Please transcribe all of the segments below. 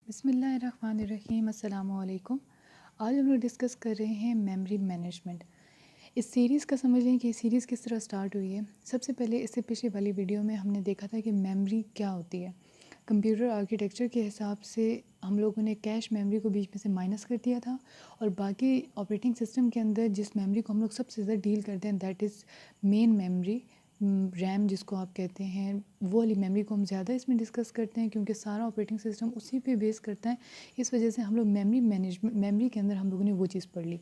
बिस्मिल्लाहिर्रहमानिर्रहीम अस्सलामुअलैकुम। आज हम लोग डिस्कस कर रहे हैं मेमोरी मैनेजमेंट। इस सीरीज़ का समझ लें कि सीरीज़ किस तरह स्टार्ट हुई है। सबसे पहले इससे पिछली वाली वीडियो में हमने देखा था कि मेमोरी क्या होती है। कंप्यूटर आर्किटेक्चर के हिसाब से हम लोगों ने कैश मेमोरी को बीच में से माइनस कर दिया था और बाकी ऑपरेटिंग सिस्टम के अंदर जिस मेमोरी को हम लोग सबसे ज़्यादा डील करते हैं that is main memory, RAM जिसको आप कहते हैं, वो वाली मेमोरी को हम ज़्यादा इसमें डिस्कस करते हैं क्योंकि सारा ऑपरेटिंग सिस्टम उसी पे बेस करता है। इस वजह से हम लोग मेमोरी के अंदर हम लोगों ने वो चीज़ पढ़ ली।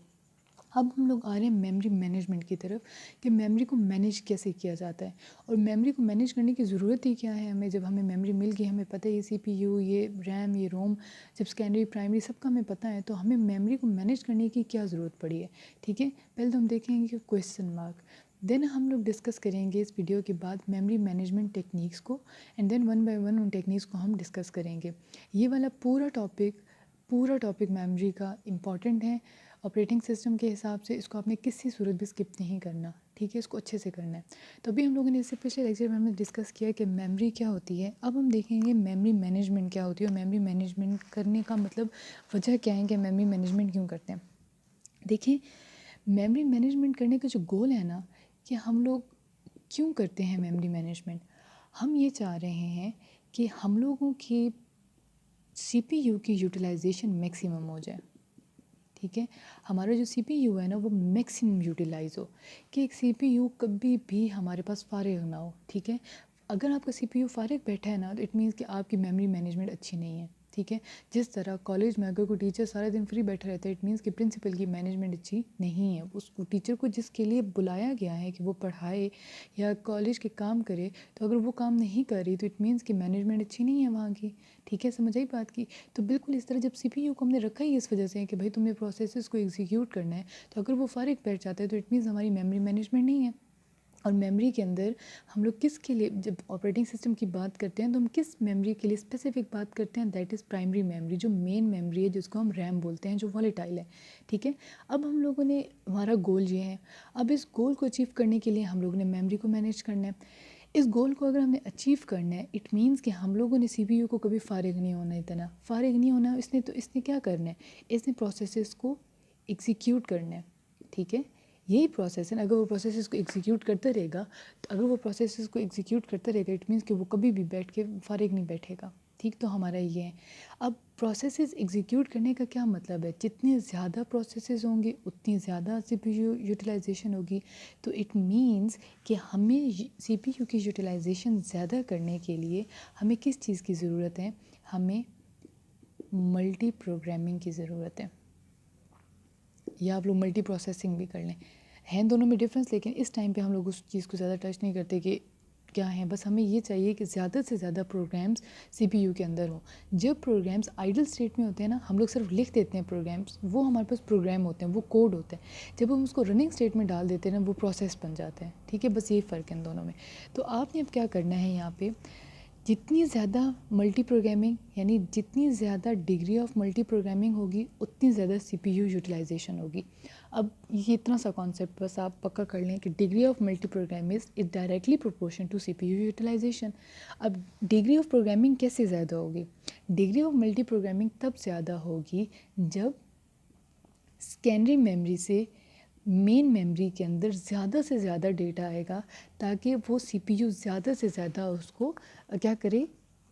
अब हम लोग आ रहे हैं मेमोरी मैनेजमेंट की तरफ कि मेमोरी को मैनेज कैसे किया जाता है और मेमोरी को मैनेज करने की ज़रूरत ही क्या है हमें। जब हमें मेमोरी मिल गई, हमें पता है ये CPU, ये रैम, ये रोम, जब सेकेंडरी प्राइमरी सबका हमें पता है, तो हमें मेमोरी को मैनेज करने की क्या ज़रूरत पड़ी है। ठीक है, पहले तो हम देखेंगे कि क्वेश्चन मार्क, देन हम लोग डिस्कस करेंगे इस वीडियो के बाद मेमोरी मैनेजमेंट टेक्निक्स को and then one by one उन टेक्निक्स को हम डिस्कस करेंगे। ये वाला पूरा टॉपिक मेमोरी का इम्पॉर्टेंट है। ऑपरेटिंग सिस्टम के हिसाब से इसको आपने किसी सूरत भी स्किप नहीं करना, ठीक है, इसको अच्छे से करना है। तो अभी हम लोगों ने इससे पिछले लेक्चर में हमने डिस्कस किया कि मेमोरी क्या होती है। अब हम देखेंगे मेमोरी मैनेजमेंट क्या होती है और मेमोरी मैनेजमेंट करने का मतलब वजह क्या है कि मेमोरी मैनेजमेंट क्यों करते हैं। देखिए, मेमोरी मैनेजमेंट करने का जो गोल है ना, कि हम लोग क्यों करते हैं मेमोरी मैनेजमेंट। हम ये चाह रहे हैं कि हम लोगों की CPU की यूटिलाइजेशन मैक्सिमम हो जाए। ठीक है, हमारा जो CPU है ना वो मैक्सिमम यूटिलाइज हो, कि एक CPU कभी भी हमारे पास फारिग ना हो। ठीक है, अगर आपका CPU फारिग बैठा है ना तो इट मीन्स कि आपकी मेमोरी मैनेजमेंट अच्छी नहीं है। ठीक है, जिस तरह कॉलेज में अगर कोई टीचर सारा दिन फ्री बैठा रहता है इट मीन्स कि प्रिंसिपल की मैनेजमेंट अच्छी नहीं है। उस टीचर को जिसके लिए बुलाया गया है कि वो पढ़ाए या कॉलेज के काम करे, तो अगर वो काम नहीं कर रही तो इट मीन्स कि मैनेजमेंट अच्छी नहीं है वहाँ की। ठीक है, समझ आई बात की। तो बिल्कुल इस तरह जब CPU को हमने रखा ही इस वजह से है कि भाई तुम्हें प्रोसेसेस को एग्जीक्यूट करना है, तो अगर वो फारिग बैठ जाता है तो इट मीन्स हमारी मेमोरी मैनेजमेंट नहीं है। और मेमोरी के अंदर हम लोग किसके लिए, जब ऑपरेटिंग सिस्टम की बात करते हैं तो हम किस मेमोरी के लिए स्पेसिफिक बात करते हैं, दैट इज़ प्राइमरी मेमोरी, जो मेन मेमोरी है जिसको हम रैम बोलते हैं, जो वॉलेटाइल है। ठीक है, अब हम लोगों ने, हमारा गोल ये है, अब इस गोल को अचीव करने के लिए हम लोगों ने मेमोरी को मैनेज करना है। इस गोल को अगर हमने अचीव करना है इट मीन्स कि हम लोगों ने CPU को कभी फारिग नहीं होना, इतना फारिग नहीं होना। इसने क्या करना है, इसने प्रोसेसेस को एग्जीक्यूट करना है। ठीक है, यही प्रोसेस है। अगर वो प्रोसेसेस को एग्जीक्यूट करता रहेगा, तो अगर वो प्रोसेसेस को एग्जीक्यूट करता रहेगा इट मीन्स कि वो कभी भी बैठ के फारिग नहीं बैठेगा। ठीक, तो हमारा ये है। अब प्रोसेसेस एग्जीक्यूट करने का क्या मतलब है, जितने ज़्यादा प्रोसेसेस होंगे उतनी ज़्यादा CPU यूटिलाइजेशन होगी। तो इट मीन्स कि हमें CPU की यूटिलाइजेशन ज़्यादा करने के लिए हमें किस चीज़ की ज़रूरत है, हमें मल्टी प्रोग्रामिंग की ज़रूरत है, या आप लोग मल्टी प्रोसेसिंग भी कर लें। हैं दोनों में डिफरेंस, लेकिन इस टाइम पे हम लोग उस चीज़ को ज़्यादा टच नहीं करते कि क्या है। बस हमें ये चाहिए कि ज़्यादा से ज़्यादा प्रोग्राम्स CPU के अंदर हो। जब प्रोग्राम्स आइडल स्टेट में होते हैं ना, हम लोग सिर्फ लिख देते हैं प्रोग्राम्स, वो हमारे पास प्रोग्राम होते हैं, वो कोड होते हैं। जब हम उसको रनिंग स्टेट में डाल देते हैं ना, वो प्रोसेस बन जाते हैं। ठीक है, बस यही फ़र्क है इन दोनों में। तो आपने अब क्या करना है यहाँ पे, जितनी ज़्यादा मल्टी प्रोग्रामिंग, यानी जितनी ज़्यादा डिग्री ऑफ मल्टी प्रोग्रामिंग होगी उतनी ज़्यादा CPU यूटिलाइजेशन होगी। अब ये इतना सा कॉन्सेप्ट बस आप पक्का कर लें कि degree of multi programming is directly proportion to CPU utilisation. अब डिग्री ऑफ प्रोग्रामिंग कैसे ज़्यादा होगी, डिग्री ऑफ मल्टी प्रोग्रामिंग तब ज़्यादा होगी जब सेकेंडरी मेमोरी से मेन मेमोरी के अंदर ज़्यादा से ज़्यादा डेटा आएगा, ताकि वो CPU ज़्यादा से ज़्यादा उसको क्या करे,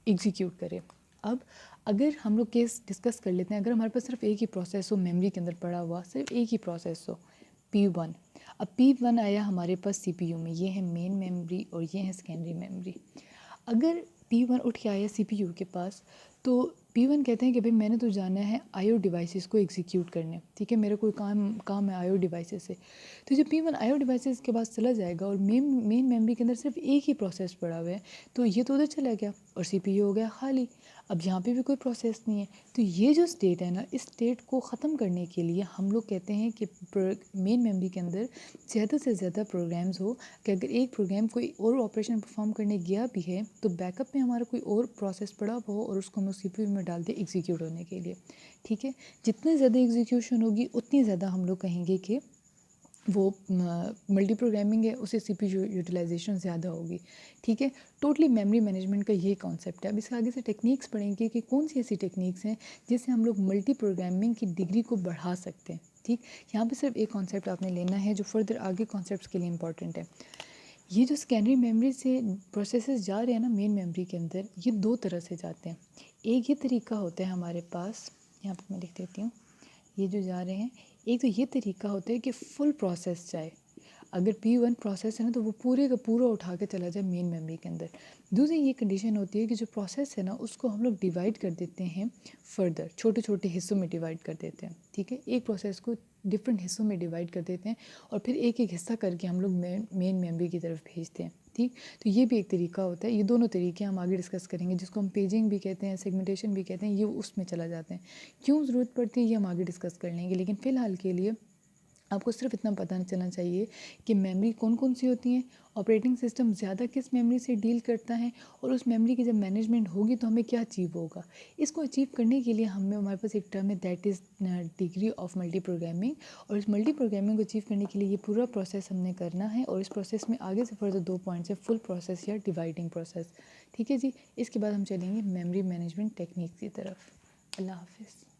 एग्जीक्यूट करे। अब अगर हम लोग केस डिस्कस कर लेते हैं, अगर हमारे पास सिर्फ एक ही प्रोसेस हो मेमोरी के अंदर पड़ा हुआ, सिर्फ एक ही प्रोसेस हो P1। अब P1 आया हमारे पास CPU में, ये है मेन मेमोरी और ये है सेकेंडरी मेमोरी। अगर P1 उठ के आया CPU के पास, तो P1 कहते हैं कि भाई मैंने तो जाना है IO डिवाइसेस को एग्जीक्यूट करने। ठीक है, मेरा कोई काम है IO डिवाइसेस से। तो जब P1 IO डिवाइसेस के पास चला जाएगा और मेन मेमोरी के अंदर सिर्फ एक ही प्रोसेस पड़ा हुआ है, तो ये तो उधर चला गया और CPU हो गया खाली। अब यहाँ पे भी कोई प्रोसेस नहीं है। तो ये जो स्टेट है ना, इस स्टेट को ख़त्म करने के लिए हम लोग कहते हैं कि मेन मेमोरी के अंदर ज़्यादा से ज़्यादा प्रोग्राम्स हो, कि अगर एक प्रोग्राम कोई और ऑपरेशन परफॉर्म करने गया भी है तो बैकअप में हमारा कोई और प्रोसेस पड़ा हुआ हो और उसको हम CPU में डाल दें एग्जीक्यूट होने के लिए। ठीक है, जितनी ज़्यादा एग्जीक्यूशन होगी उतनी ज़्यादा हम लोग कहेंगे कि वो मल्टी प्रोग्रामिंग है, उसे सीपीयू यूटिलाइजेशन ज़्यादा होगी। ठीक है, टोटली मेमोरी मैनेजमेंट का ये कॉन्सेप्ट है। अब इसके आगे से टेक्निक्स पढ़ेंगे कि कौन सी ऐसी टेक्निक्स हैं जिससे हम लोग मल्टी प्रोग्रामिंग की डिग्री को बढ़ा सकते हैं। ठीक, यहाँ पे सिर्फ एक कॉन्सेप्ट आपने लेना है जो फर्दर आगे कॉन्सेप्ट्स के लिए इंपॉर्टेंट है। ये जो सेकेंडरी मेमोरी से प्रोसेसेस जा रहे हैं ना मेन मेमोरी के अंदर, ये दो तरह से जाते हैं। एक ये तरीका होता है हमारे पास, यहाँ पे मैं लिख देती हूँ, ये जो जा रहे हैं, एक तो ये तरीका होता है कि फुल प्रोसेस जाए। अगर P1 प्रोसेस है ना तो वो पूरे का पूरा उठा के चला जाए मेन मेमोरी के अंदर। दूसरी ये कंडीशन होती है कि जो प्रोसेस है ना उसको हम लोग डिवाइड कर देते हैं, फर्दर छोटे छोटे हिस्सों में डिवाइड कर देते हैं। ठीक है, एक प्रोसेस को डिफरेंट हिस्सों में डिवाइड कर देते हैं और फिर एक एक हिस्सा करके हम लोग मेन मेमोरी की तरफ भेजते हैं। ठीक, तो ये भी एक तरीका होता है। ये दोनों तरीके हम आगे डिस्कस करेंगे, जिसको हम पेजिंग भी कहते हैं, सेगमेंटेशन भी कहते हैं, ये उसमें चला जाते हैं। क्यों ज़रूरत पड़ती है ये हम आगे डिस्कस कर लेंगे, लेकिन फ़िलहाल के लिए आपको सिर्फ इतना पता चलना चाहिए कि मेमोरी कौन कौन सी होती हैं, ऑपरेटिंग सिस्टम ज़्यादा किस मेमोरी से डील करता है, और उस मेमोरी की जब मैनेजमेंट होगी तो हमें क्या अचीव होगा। इसको अचीव करने के लिए हमारे पास एक टर्म है, that is degree of multi programming. और इस मल्टी प्रोग्रामिंग को अचीव करने के लिए ये पूरा प्रोसेस हमने करना है, और इस प्रोसेस में आगे से फर्दर 2 पॉइंट्स है, फुल प्रोसेस या डिवाइडिंग प्रोसेस। ठीक है जी, इसके बाद हम चलेंगे मेमोरी मैनेजमेंट टेक्निक की तरफ। अल्लाह हाफिज़।